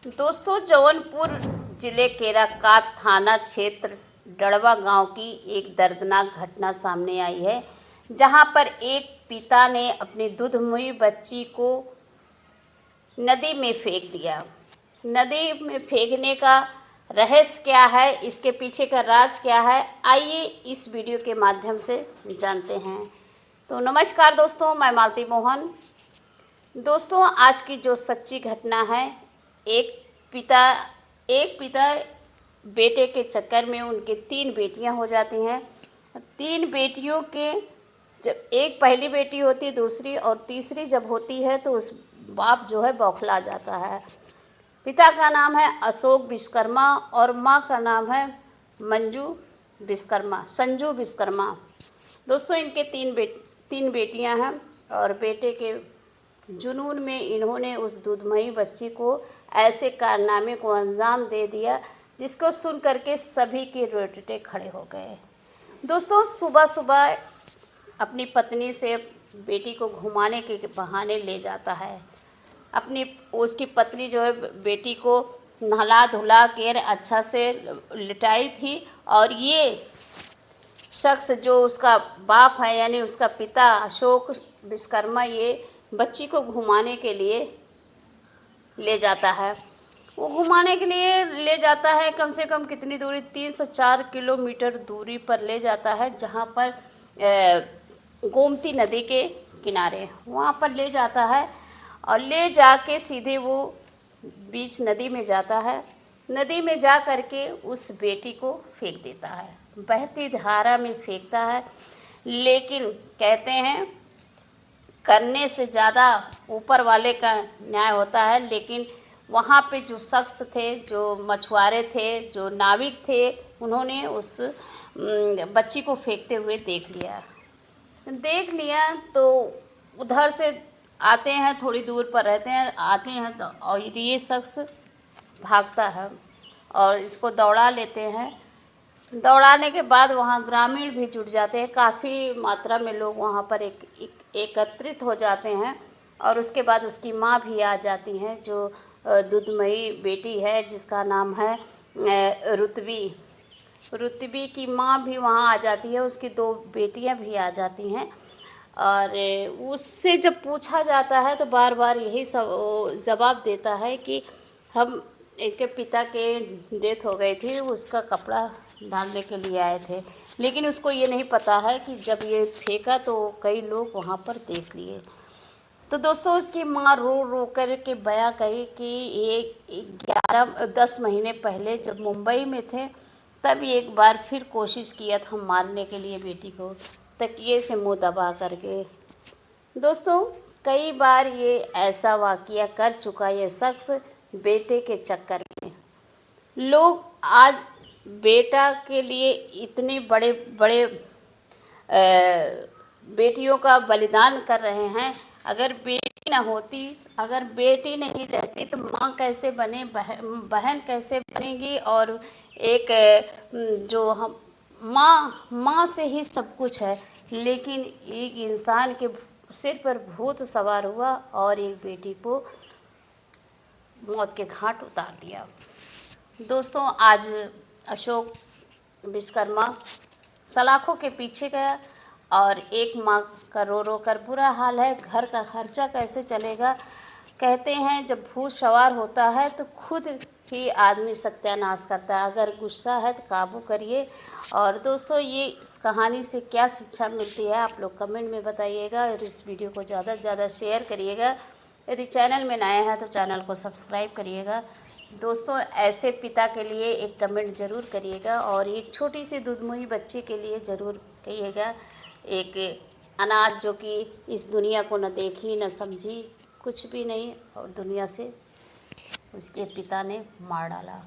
दोस्तों, जौनपुर जिले केराकात थाना क्षेत्र डड़वा गांव की एक दर्दनाक घटना सामने आई है, जहां पर एक पिता ने अपनी दुधमुई बच्ची को नदी में फेंक दिया। नदी में फेंकने का रहस्य क्या है, इसके पीछे का राज क्या है, आइए इस वीडियो के माध्यम से जानते हैं। तो नमस्कार दोस्तों, मैं मालती मोहन। दोस्तों, आज की जो सच्ची घटना है, एक पिता बेटे के चक्कर में उनके 3 बेटियां हो जाती हैं। 3 बेटियों के जब एक पहली बेटी होती है, दूसरी और तीसरी जब होती है तो उस बाप जो है बौखला जाता है। पिता का नाम है अशोक विश्वकर्मा और माँ का नाम है संजू विश्वकर्मा। दोस्तों, इनके 3 बेटियां हैं और बेटे के जुनून में इन्होंने उस दूधमयी बच्ची को ऐसे कारनामे को अंजाम दे दिया, जिसको सुन करके सभी के रोंगटे खड़े हो गए। दोस्तों, सुबह सुबह अपनी पत्नी से बेटी को घुमाने के बहाने ले जाता है। उसकी पत्नी जो है बेटी को नहला धुला कर अच्छा से लिटाई थी और ये शख्स जो उसका बाप है यानी उसका पिता अशोक विश्वकर्मा ये बच्ची को घुमाने के लिए ले जाता है। वो घुमाने के लिए ले जाता है, कम से कम कितनी दूरी, 304 किलोमीटर दूरी पर ले जाता है, जहाँ पर गोमती नदी के किनारे वहाँ पर ले जाता है और ले जाके सीधे वो बीच नदी में जाता है। नदी में जा करके उस बेटी को फेंक देता है, बहती धारा में फेंकता है। लेकिन कहते हैं करने से ज़्यादा ऊपर वाले का न्याय होता है। लेकिन वहाँ पे जो शख्स थे, जो मछुआरे थे, जो नाविक थे, उन्होंने उस बच्ची को फेंकते हुए देख लिया तो उधर से आते हैं, थोड़ी दूर पर रहते हैं, आते हैं तो और ये शख्स भागता है और इसको दौड़ा लेते हैं। दौड़ाने के बाद वहाँ ग्रामीण भी जुट जाते हैं, काफ़ी मात्रा में लोग वहाँ पर एकत्रित हो जाते हैं और उसके बाद उसकी माँ भी आ जाती हैं, जो दूधमयी बेटी है जिसका नाम है रुतबी की माँ भी वहाँ आ जाती है, उसकी 2 बेटियाँ भी आ जाती हैं। और उससे जब पूछा जाता है तो बार बार यही सब जवाब देता है कि हम इसके पिता के डेथ हो गई थी, उसका कपड़ा डालने के लिए आए थे। लेकिन उसको ये नहीं पता है कि जब ये फेंका तो कई लोग वहाँ पर देख लिए। तो दोस्तों, उसकी माँ रो रो कर के बयां कही कि ये 10 महीने पहले जब मुंबई में थे तब एक बार फिर कोशिश किया था मारने के लिए बेटी को, तकिए से मुंह दबा करके। दोस्तों, कई बार ये ऐसा वाकया कर चुका ये शख्स बेटे के चक्कर में। लोग आज बेटा के लिए इतने बड़े बड़े बेटियों का बलिदान कर रहे हैं। अगर बेटी ना होती, अगर बेटी नहीं रहती तो माँ कैसे बने, बहन कैसे बनेगी। और एक जो हम माँ से ही सब कुछ है, लेकिन एक इंसान के सिर पर भूत सवार हुआ और एक बेटी को मौत के घाट उतार दिया। दोस्तों, आज अशोक विश्वकर्मा सलाखों के पीछे गया और एक माँ का रो रो कर बुरा हाल है, घर का खर्चा कैसे चलेगा। कहते हैं जब भूत सवार होता है तो खुद ही आदमी सत्यानाश करता है। अगर गुस्सा है तो काबू करिए। और दोस्तों, ये इस कहानी से क्या शिक्षा मिलती है आप लोग कमेंट में बताइएगा और इस वीडियो को ज़्यादा से ज़्यादा शेयर करिएगा। यदि चैनल में नए हैं तो चैनल को सब्सक्राइब करिएगा। दोस्तों, ऐसे पिता के लिए एक कमेंट ज़रूर करिएगा और एक छोटी सी दूधमुई बच्ची के लिए ज़रूर कहिएगा। एक अनाथ जो कि इस दुनिया को न देखी न समझी, कुछ भी नहीं, और दुनिया से उसके पिता ने मार डाला।